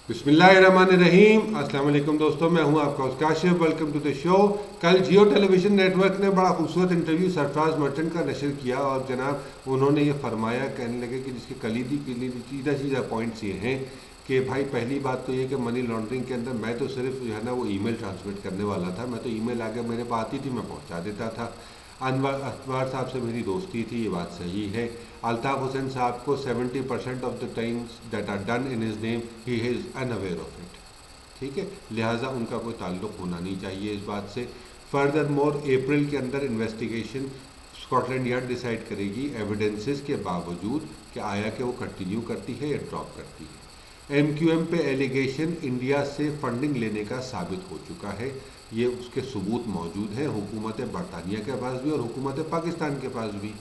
बिस्मिल्लाहिर्रहमानिर्रहीम। अस्सलाम वालेकुम दोस्तों, मैं हूं आपका Kashif. Welcome to the show. कल जियो टेलीविज़न नेटवर्क ने बड़ा खूबसूरत इंटरव्यू सरफराज मर्चेंट का नशर किया और जनाब उन्होंने ये फरमाया, कहने लगे कि जिसके कलीदी सीधा सीधा पॉइंट्स ये हैं कि भाई पहली बात तो ये कि मनी लॉन्ड्रिंग के अंदर मैं तो सिर्फ जो है ना वो ईमेल ट्रांसमिट करने वाला था। मैं तो ईमेल आगे मेरे पास आती थी, मैं पहुंचा देता था। अनवर अखबार साहब से मेरी दोस्ती थी, ये बात सही है। अल्ताफ़ हुसैन साहब को 70% of the times that are done in his name he is unaware of it. ठीक है, लिहाजा उनका कोई ताल्लुक होना नहीं चाहिए इस बात से। फर्दर मोर अप्रैल के अंदर इन्वेस्टिगेशन स्कॉटलैंड यार्ड डिसाइड करेगी एविडेंसेस के बावजूद कि आया कि वो कंटिन्यू करती है या ड्रॉप करती है। एमक्यूएम पे एलिगेशन इंडिया से फंडिंग लेने का साबित हो चुका है, ये उसके सबूत मौजूद हैं हुकूमत बरतानिया के पास भी और हुकूमत पाकिस्तान के पास भी।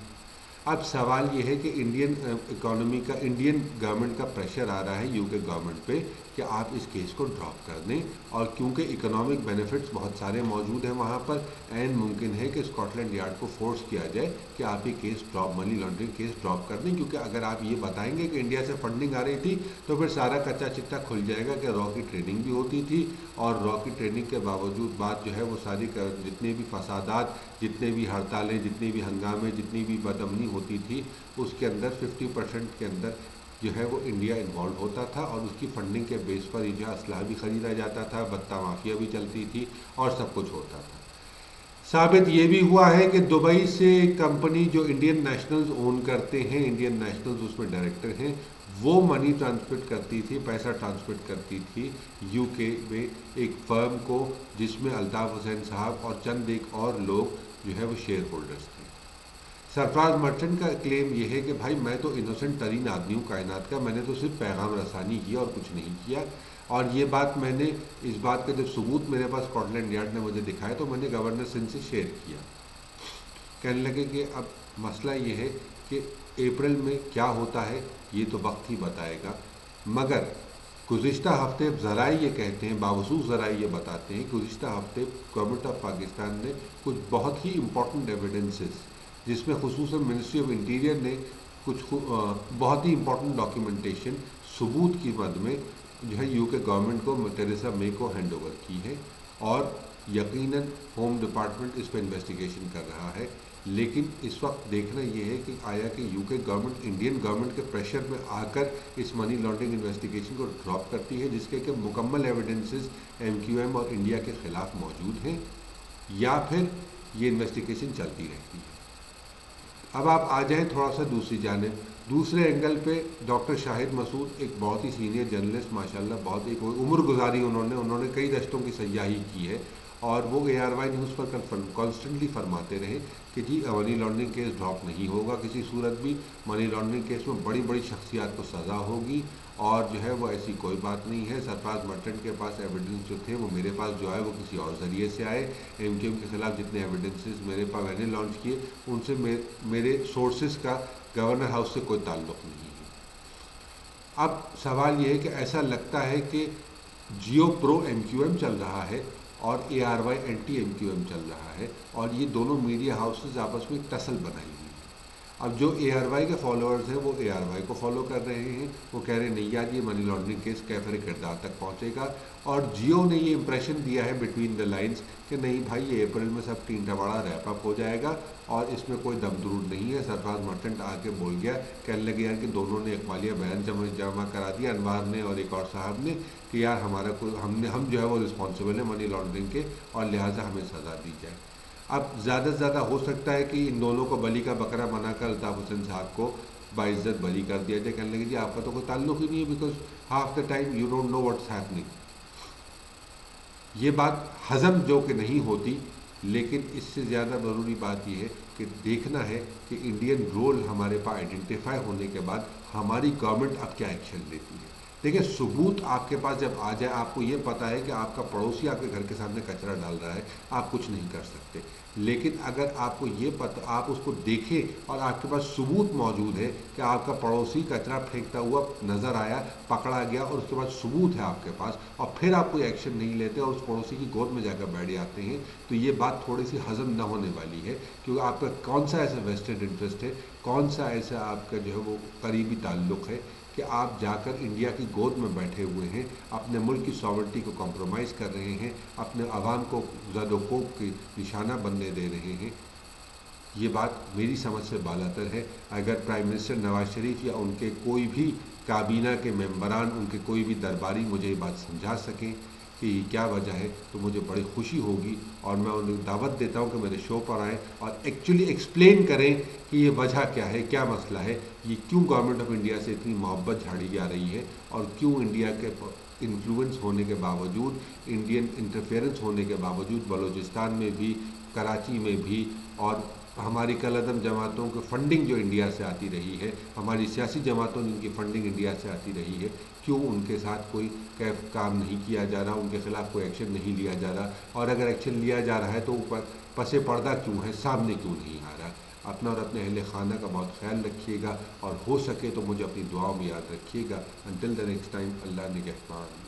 अब सवाल ये है कि इंडियन इकोनॉमी का, इंडियन गवर्नमेंट का प्रेशर आ रहा है यूके गवर्नमेंट पे कि आप इस केस को ड्रॉप कर दें, और क्योंकि इकोनॉमिक बेनिफिट्स बहुत सारे मौजूद हैं वहाँ पर, एंड मुमकिन है कि स्कॉटलैंड यार्ड को फोर्स किया जाए कि आप ये case drop, money laundering case drop कर दें। क्योंकि अगर आप ये बताएंगे कि इंडिया से फंडिंग आ रही थी तो फिर सारा कच्चा चिट्टा खुल जाएगा कि रॉ की ट्रेनिंग भी होती थी, और रॉ की ट्रेनिंग के बावजूद बात जो है वो सारी जितने भी फसादात, जितने भी हड़तालें, जितने भी हंगामे, जितनी भी बदअमनी होती थी, उसके अंदर 50% के अंदर जो है वो इंडिया इन्वॉल्व होता था, और उसकी फंडिंग के बेस पर ये जो असलाह भी ख़रीदा जाता था, बत्ता माफिया भी चलती थी और सब कुछ होता था। साबित ये भी हुआ है कि दुबई से कंपनी जो इंडियन नेशनल्स ओन करते हैं, इंडियन नेशनल्स उसमें डायरेक्टर हैं, वो मनी ट्रांसमिट करती थी, पैसा ट्रांसमिट करती थी यूके में एक फर्म को, जिसमें अल्ताफ़ हुसैन साहब और चंद एक और लोग जो है वो शेयर होल्डर्स थे। सरफराज मर्चेंट का क्लेम ये है कि भाई मैं तो इनोसेंट तरीन आदमी हूँ कायनात का, मैंने तो सिर्फ पैगाम रसानी की और कुछ नहीं किया। और ये बात मैंने, इस बात का जब सबूत मेरे पास स्कॉटलैंड यार्ड ने मुझे दिखाया तो मैंने गवर्नर सिंह से शेयर किया। कहने लगे कि अब मसला ये है कि अप्रैल में क्या होता है ये तो वक्त ही बताएगा, मगर गुज़िश्ता हफ्ते ज़राए ये कहते हैं, बावसूख ज़राए ये बताते हैं, गुज़िश्ता हफ्ते गवर्नमेंट ऑफ पाकिस्तान ने कुछ बहुत ही इंपॉर्टेंट एविडेंसेस, जिसमें खुसूसन मिनिस्ट्री ऑफ इंटीरियर ने कुछ बहुत ही इंपॉर्टेंट डॉक्यूमेंटेशन सबूत की मद में जो है यूके गवर्नमेंट को, टेरेसा मे को हैंड ओवर की है, और यकीनन होम डिपार्टमेंट इस पर इन्वेस्टिगेशन कर रहा है। लेकिन इस वक्त देखना ये है कि आया कि यूके गवर्नमेंट इंडियन गवर्नमेंट के प्रेशर में आकर इस मनी लॉन्ड्रिंग इन्वेस्टिगेशन को ड्रॉप करती है, जिसके कि मुकम्मल एविडेंसेस एमक्यूएम और इंडिया के ख़िलाफ़ मौजूद हैं, या फिर ये इन्वेस्टिगेशन चलती रहती है। अब आप आ जाएं थोड़ा सा दूसरी जानिब, दूसरे एंगल पे डॉक्टर शाहिद मसूद एक बहुत ही सीनियर जर्नलिस्ट, माशाल्लाह बहुत एक उम्र गुजारी उन्होंने कई दशतों की सयाही की है, और वो ARY न्यूज़ पर कॉन्स्टेंटली फरमाते रहे कि जी मनी लॉन्ड्रिंग केस ड्रॉप नहीं होगा किसी सूरत भी, मनी लॉन्ड्रिंग केस में बड़ी बड़ी शख्सियात को सज़ा होगी, और जो है वो ऐसी कोई बात नहीं है। सरफराज मर्चेंट के पास एविडेंस जो थे वो मेरे पास जो आए वो किसी और ज़रिए से आए। एमक्यूएम के ख़िलाफ़ जितने एविडेंसेस मेरे पास मैंने लॉन्च किए, उनसे मेरे सोर्सेज का गवर्नर हाउस से कोई ताल्लुक़ नहीं है। अब सवाल ये है कि ऐसा लगता है कि जियो प्रो एमक्यूएम चल रहा है और ARY एंटी एमक्यूएम चल रहा है, और ये दोनों मीडिया हाउसेज आपस में एक टसल बनाई हुई है। अब जो ARY के फॉलोअर्स हैं वो ARY को फॉलो कर रहे हैं, वो कह रहे हैं नहीं यार ये मनी लॉन्ड्रिंग केस कैफर किरदार तक पहुंचेगा, और जियो ने ये इंप्रेशन दिया है बिटवीन द लाइंस कि नहीं भाई ये अप्रैल में सब टीन टवाड़ा रैप अप हो जाएगा और इसमें कोई दम दरूद नहीं है। सरफराज मर्चेंट आके बोल गया, कहने लगे यार कि दोनों ने इकबालिया बयान जमा करा दिया, अनवार ने और एक और साहब ने, कि यार हमारा कोई हम जो है वो रिस्पॉन्सिबल है मनी लॉन्ड्रिंग के, और लिहाजा हमें सज़ा दी जाए। अब ज़्यादा से ज़्यादा हो सकता है कि इन दोनों को बली का बकरा बनाकर अल्ताफ़ हुसैन साहब को बाइज्जत बरी कर दिया जाए। कहने लगे जी आपका तो कोई ताल्लुक़ ही नहीं है, because half the time you don't know what's happening. ये बात हज़म जो कि नहीं होती, लेकिन इससे ज़्यादा ज़रूरी बात यह है कि देखना है कि इंडियन रोल हमारे पास आइडेंटिफाई होने के बाद हमारी गवर्नमेंट अब क्या एक्शन लेती है। देखिए सबूत आपके पास जब आ जाए, आपको ये पता है कि आपका पड़ोसी आपके घर के सामने कचरा डाल रहा है, आप कुछ नहीं कर सकते। लेकिन अगर आपको ये पता, आप उसको देखें और आपके पास सबूत मौजूद है कि आपका पड़ोसी कचरा फेंकता हुआ नज़र आया, पकड़ा गया, और उसके बाद सबूत है आपके पास, और फिर आप कोई एक्शन नहीं लेते और उस पड़ोसी की गोद में जाकर बैठ जाते हैं, तो ये बात थोड़ी सी हज़म न होने वाली है। क्योंकि आपका कौन सा ऐसा वेस्टेड इंटरेस्ट है, कौन सा ऐसा आपका जो है वो करीबी ताल्लुक़ है کہ آپ جا کر انڈیا کی گود میں بیٹھے ہوئے ہیں، اپنے ملک کی ساورنٹی کو کمپرومائز کر رہے ہیں، اپنے عوام کو زد و کوب کی نشانہ بننے دے رہے ہیں، یہ بات میری سمجھ سے بالاتر ہے۔ اگر پرائم منسٹر نواز شریف یا ان کے کوئی بھی کابینہ کے ممبران، ان کے کوئی بھی درباری مجھے یہ بات سمجھا سکیں کہ یہ کیا وجہ ہے تو مجھے بڑی خوشی ہوگی، اور میں انہیں دعوت دیتا ہوں کہ میرے شو پر آئیں اور ایکچولی ایکسپلین کریں کہ یہ وجہ کیا ہے، کیا مسئلہ ہے، یہ کیوں گورنمنٹ آف انڈیا سے اتنی محبت جھاڑی جا رہی ہے، اور کیوں انڈیا کے انفلوئنس ہونے کے باوجود، انڈین انٹرفیئرنس ہونے کے باوجود بلوچستان میں بھی، کراچی میں بھی، اور ہماری کالعدم جماعتوں کی فنڈنگ جو انڈیا سے آتی رہی ہے، ہماری سیاسی جماعتوں جن کی فنڈنگ انڈیا سے آتی رہی ہے، کیوں ان کے ساتھ کوئی کام نہیں کیا جا رہا، ان کے خلاف کوئی ایکشن نہیں لیا جا رہا، اور اگر ایکشن لیا جا رہا ہے تو اوپر پس پردہ کیوں ہے، سامنے کیوں نہیں آ رہا۔ اپنا اور اپنے اہل خانہ کا بہت خیال رکھیے گا، اور ہو سکے تو مجھے اپنی دعاؤں میں یاد رکھیے گا۔ انٹل دا نیکسٹ ٹائم، اللہ نگہبان۔